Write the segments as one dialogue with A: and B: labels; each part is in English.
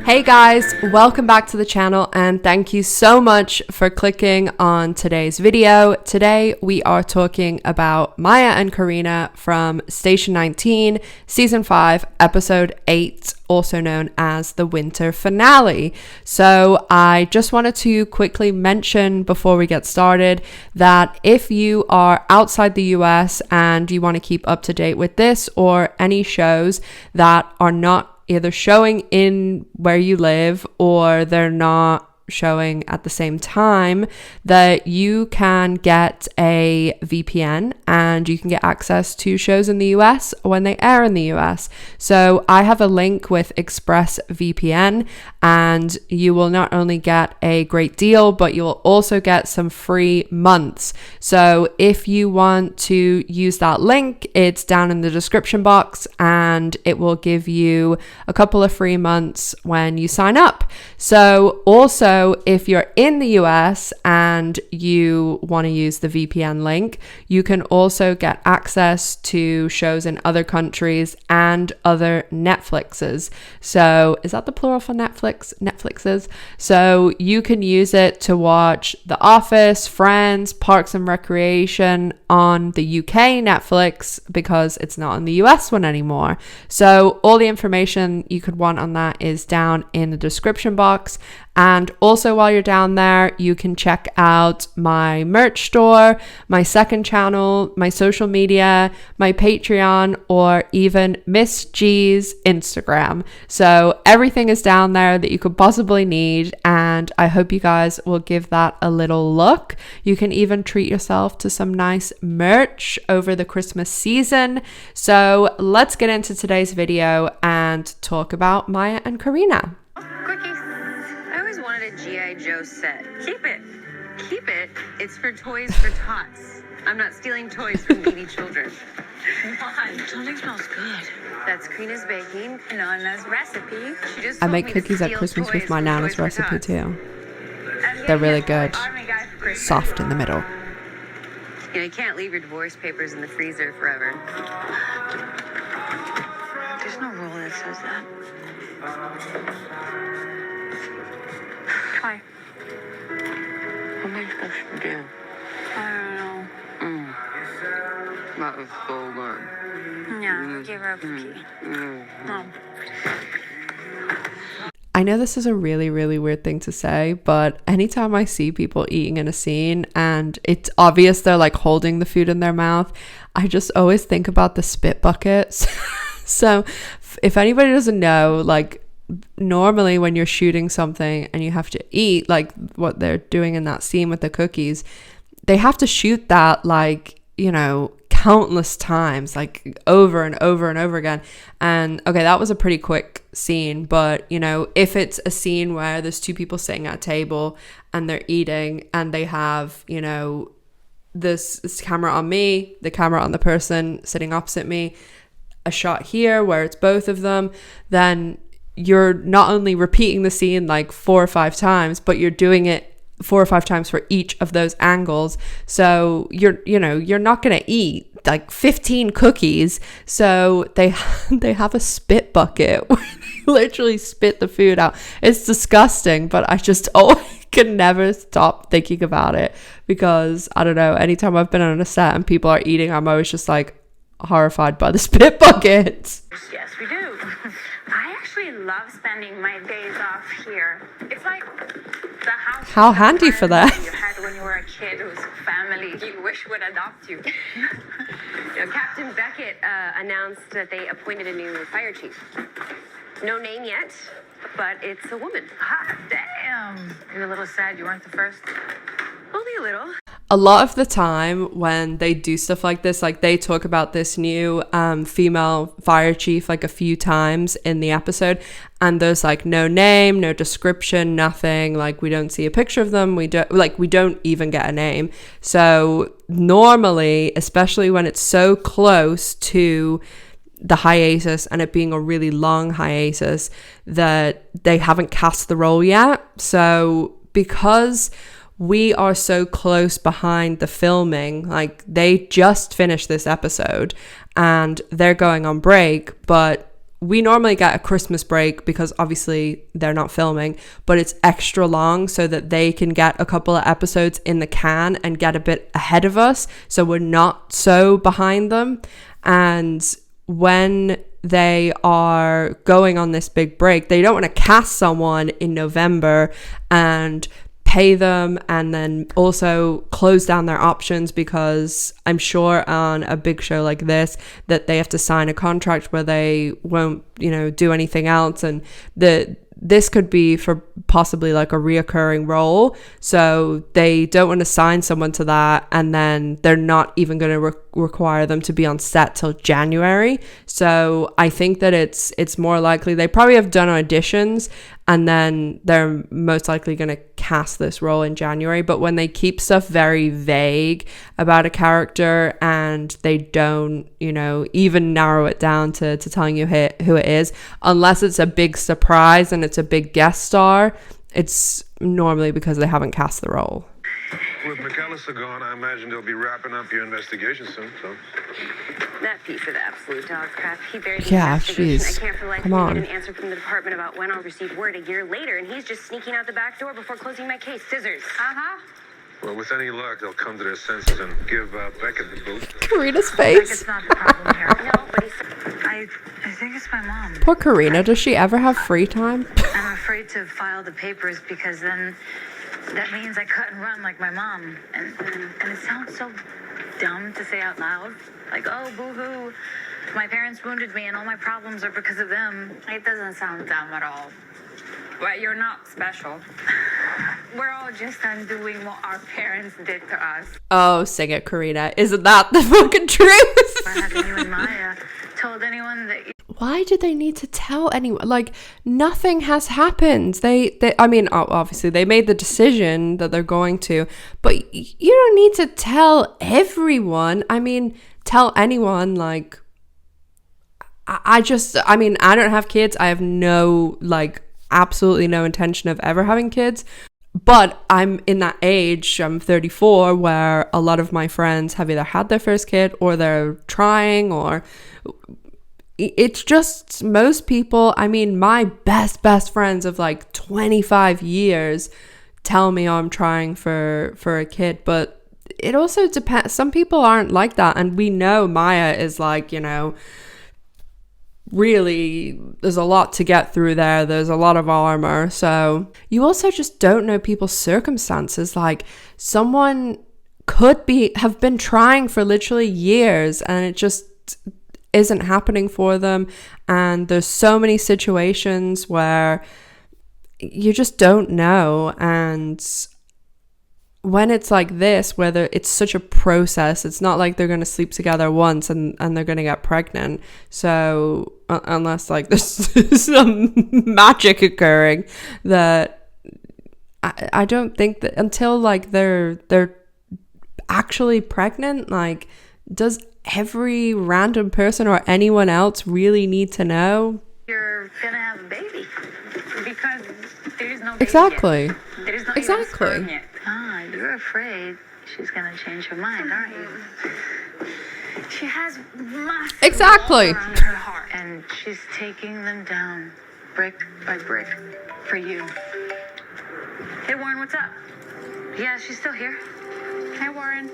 A: Hey guys, welcome back to the channel and thank you so much for clicking on today's video. Today we are talking about Maya and Carina from Station 19, Season 5, Episode 8, also known as the winter finale. So I just wanted to quickly mention before we get started that if you are outside the US and you want to keep up to date with this or any shows that are not either showing in where you live or they're not showing at the same time, that you can get a VPN and you can get access to shows in the US when they air in the US. So I have a link with ExpressVPN and you will not only get a great deal, but you will also get some free months. So if you want to use that link, it's down in the description box and it will give you a couple of free months when you sign up. So also, if you're in the US and you want to use the VPN link, you can also get access to shows in other countries and other Netflixes. So is that the plural for Netflix? Netflixes. So you can use it to watch The Office, Friends, Parks and Recreation on the UK Netflix because it's not on the US one anymore. So all the information you could want on that is down in the description box. And also while you're down there, you can check out my merch store, my second channel, my social media, my Patreon, or even Miss G's Instagram. So everything is down there that you could possibly need. And I hope you guys will give that a little look. You can even treat yourself to some nice merch over the Christmas season. So let's get into today's video and talk about Maya and Carina.
B: Quickies. I always wanted a G.I. Joe set. Keep it. Keep it. It's for Toys for Tots. I'm not stealing toys from needy children. Why? Something smells good. That's Carina's baking, Nana's recipe. She just
A: I make cookies at Christmas with my Nana's recipe too. They're really good. Soft in the middle.
B: You know, you can't leave your divorce papers in the freezer forever. There's no rule that says that. Hi. What am I supposed to do? I don't know. That was so good. Yeah, give her a cookie. No.
A: I know this is a really, really weird thing to say, but anytime I see people eating in a scene and it's obvious they're like holding the food in their mouth, I just always think about the spit buckets. So if anybody doesn't know, like normally when you're shooting something and you have to eat, like what they're doing in that scene with the cookies, they have to shoot that like, you know, countless times, like over and over and over again. And okay, that was a pretty quick scene, but you know, if it's a scene where there's two people sitting at a table and they're eating and they have, you know, this camera on me, the camera on the person sitting opposite me, a shot here where it's both of them, then you're not only repeating the scene like 4 or 5 times, but you're doing it 4 or 5 times for each of those angles. So you're not going to eat like 15 cookies. So they have a spit bucket where they literally spit the food out. It's disgusting, but I just can never stop thinking about it because I don't know, anytime I've been on a set and people are eating, I'm always just like horrified by the spit buckets.
B: Yes, we do. I actually love spending my days off here. It's like the house.
A: How handy for that.
B: You had when you were a kid whose family you wish would adopt you. You know, Captain Beckett announced that they appointed a new fire chief. No name yet, but it's a woman. Hot damn. You're a little sad you weren't the first. Only a little.
A: A lot of the time when they do stuff like this, like they talk about this new female fire chief like a few times in the episode, and there's like no name, no description, nothing. Like we don't see a picture of them. We don't even get a name. So normally, especially when it's so close to the hiatus and it being a really long hiatus, that they haven't cast the role yet. So because we are so close behind the filming, like they just finished this episode and they're going on break, but we normally get a Christmas break because obviously they're not filming, but it's extra long so that they can get a couple of episodes in the can and get a bit ahead of us, so we're not so behind them. And when they are going on this big break, they don't want to cast someone in November and pay them and then also close down their options, because I'm sure on a big show like this that they have to sign a contract where they won't, do anything else, and this could be for possibly like a reoccurring role, so they don't want to sign someone to that and then they're not even going to require them to be on set till January. So I think that it's more likely they probably have done auditions and then they're most likely going to cast this role in January. But when they keep stuff very vague about a character and they don't, even narrow it down to telling you who it is, unless it's a big surprise and it's a big guest star, it's normally because they haven't cast the role.
C: With McAllister gone, I imagine they'll be wrapping up your investigation soon, so...
B: That piece of absolute dog's crap. He buried the
A: Yeah,
B: investigation.
A: jeez.
B: I can't for the life of me get an answer from the department about when I'll receive word a year later, and he's just sneaking out the back door before closing my case. Scissors. Uh-huh.
C: Well, with any luck, they'll come to their senses and give Beckett the boot.
A: Carina's face.
D: It's not the problem here.
B: No, but he's...
D: I think it's my mom.
A: Poor Carina. Does she ever have free time?
D: I'm afraid to file the papers because then that means I cut and run like my mom. And it sounds so dumb to say out loud. Like, oh, boo-hoo. My parents wounded me and all my problems are because of them.
E: It doesn't sound dumb at all. But you're not special. We're all just undoing what our parents did to us.
A: Oh, sing it, Carina. Isn't that the fucking truth?
D: Having you and Maya told anyone that...
A: Why did they need to tell anyone? Like, nothing has happened. I mean, obviously they made the decision that they're going to, but you don't need to tell everyone. I mean, tell anyone. Like, I don't have kids. I have absolutely no intention of ever having kids. But I'm in that age, I'm 34, where a lot of my friends have either had their first kid or they're trying, or it's just most people. I mean, my best friends of like 25 years tell me I'm trying for a kid, but it also depends. Some people aren't like that. And we know Maya is like, really, there's a lot to get through there. There's a lot of armor. So you also just don't know people's circumstances. Like, someone could have been trying for literally years and it just isn't happening for them. And there's so many situations where you just don't know. And when it's like this, whether it's such a process, it's not like they're going to sleep together once and they're going to get pregnant. So unless like there's some magic occurring, that I don't think that until like they're actually pregnant, like, does every random person or anyone else really need to know?
D: You're gonna have a baby.
E: Because there's no baby
A: Exactly.
E: yet. There's not
A: Exactly.
E: even sperm yet.
D: Ah, you're afraid she's gonna change her mind, aren't you?
E: She has massive
A: Exactly.
E: walls around her heart.
D: And she's taking them down brick by brick for you.
E: Hey, Warren, what's up?
D: Yeah, she's still here.
E: Hey, Warren.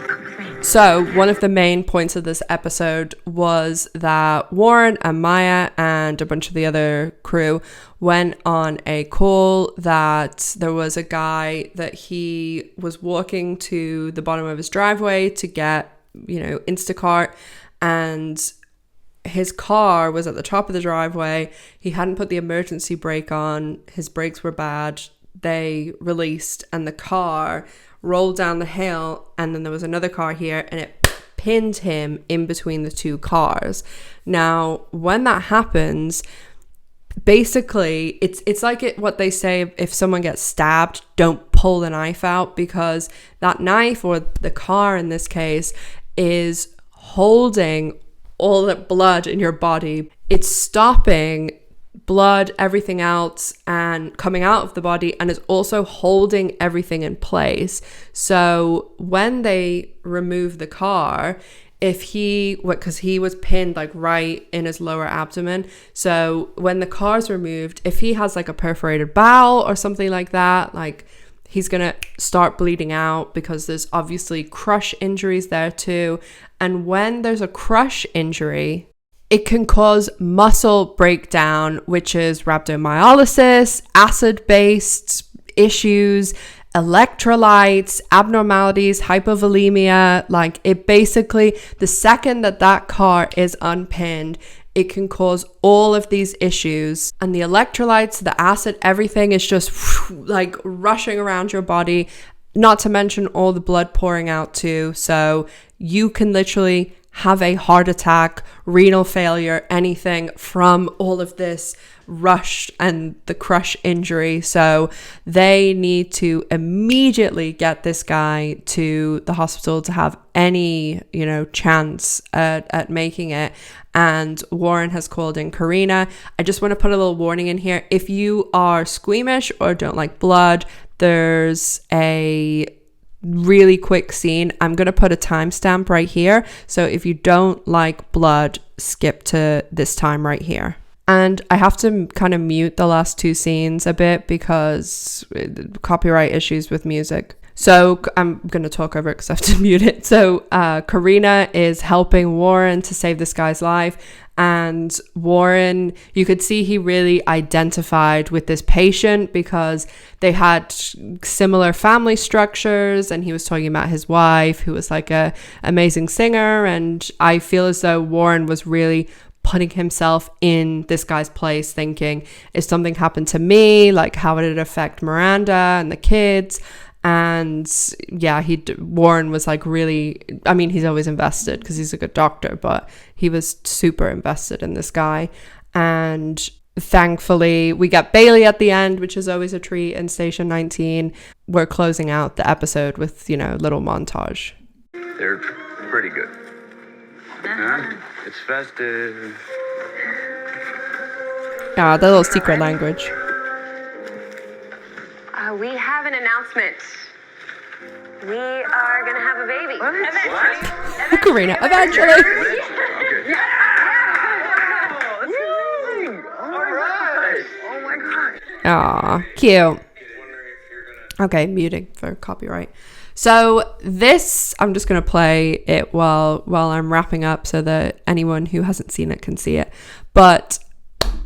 D: Come with me.
A: So one of the main points of this episode was that Warren and Maya and a bunch of the other crew went on a call, that there was a guy that he was walking to the bottom of his driveway to get, Instacart, and his car was at the top of the driveway. He hadn't put the emergency brake on. His brakes were bad. They released and the car rolled down the hill, and then there was another car here and it pinned him in between the two cars. Now, when that happens, basically it's like what they say, if someone gets stabbed, don't pull the knife out, because that knife, or the car in this case, is holding all that blood in your body. It's stopping blood, everything else, and coming out of the body, and is also holding everything in place. So when they remove the car, because he was pinned like right in his lower abdomen. So when the car's removed, if he has like a perforated bowel or something like that, like he's gonna start bleeding out because there's obviously crush injuries there too. And when there's a crush injury, it can cause muscle breakdown, which is rhabdomyolysis, acid-based issues, electrolytes, abnormalities, hypovolemia. Like it basically, the second that car is unpinned, it can cause all of these issues. And the electrolytes, the acid, everything is just like rushing around your body, not to mention all the blood pouring out too. So you can literally have a heart attack, renal failure, anything from all of this rush and the crush injury. So they need to immediately get this guy to the hospital to have any, chance at making it. And Warren has called in Carina. I just want to put a little warning in here. If you are squeamish or don't like blood, there's a really quick scene. I'm going to put a timestamp right here. So if you don't like blood, skip to this time right here. And I have to kind of mute the last two scenes a bit because copyright issues with music. So I'm going to talk over it because I have to mute it. So Carina is helping Warren to save this guy's life. And Warren, you could see he really identified with this patient because they had similar family structures, and he was talking about his wife, who was like a amazing singer. And I feel as though Warren was really putting himself in this guy's place, thinking, if something happened to me, like how would it affect Miranda and the kids? And yeah, Warren was like really, I mean, he's always invested because he's a good doctor, but he was super invested in this guy. And thankfully, we get Bailey at the end, which is always a treat in Station 19. We're closing out the episode with, little montage.
F: They're pretty good. It's festive.
A: Yeah, the little secret language.
B: We have an announcement. We are gonna have a baby. Eventually.
A: Carina, eventually.
F: Okay. All right. Oh my God.
A: Aw, cute. Okay, muting for copyright. So this, I'm just going to play it while I'm wrapping up so that anyone who hasn't seen it can see it. But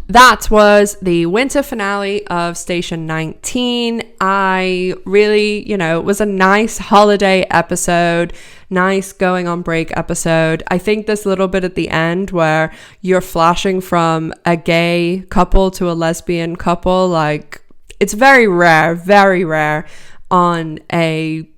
A: that was the winter finale of Station 19. I really, it was a nice holiday episode, nice going on break episode. I think this little bit at the end where you're flashing from a gay couple to a lesbian couple, like it's very rare on a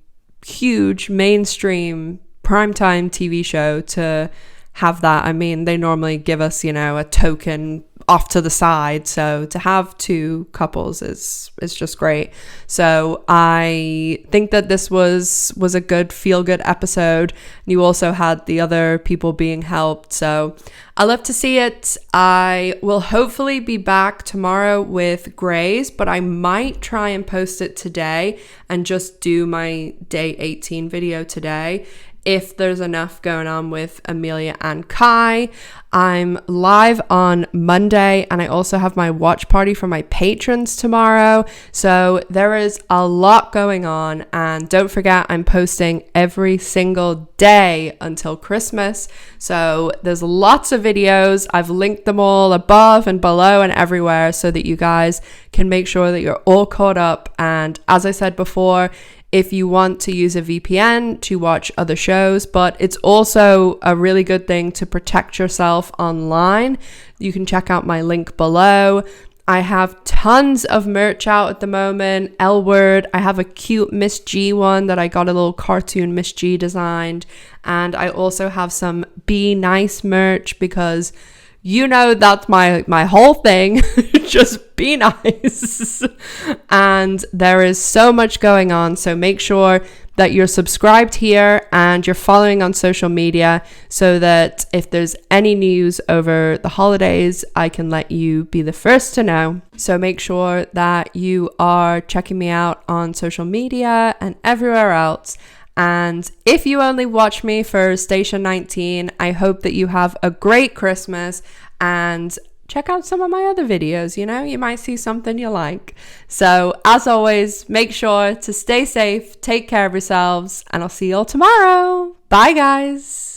A: huge mainstream primetime TV show to have that. I mean, they normally give us, a token off to the side. So to have two couples is just great. So I think that this was a good feel-good episode. You also had the other people being helped. So I love to see it. I will hopefully be back tomorrow with Grays, but I might try and post it today and just do my day 18 video today if there's enough going on with Amelia and Kai. I'm live on Monday, and I also have my watch party for my patrons tomorrow. So there is a lot going on, and don't forget, I'm posting every single day until Christmas. So there's lots of videos. I've linked them all above and below and everywhere so that you guys can make sure that you're all caught up. And as I said before, if you want to use a VPN to watch other shows, but it's also a really good thing to protect yourself online, you can check out my link below. I have tons of merch out at the moment. L Word, I have a cute Miss G one that I got a little cartoon Miss G designed. And I also have some Be Nice merch because that's my whole thing. Just be nice. And there is so much going on. So make sure that you're subscribed here and you're following on social media so that if there's any news over the holidays, I can let you be the first to know. So make sure that you are checking me out on social media and everywhere else. And if you only watch me for Station 19, I hope that you have a great Christmas and check out some of my other videos. You know, you might see something you like. So as always, make sure to stay safe, take care of yourselves, and I'll see you all tomorrow. Bye guys.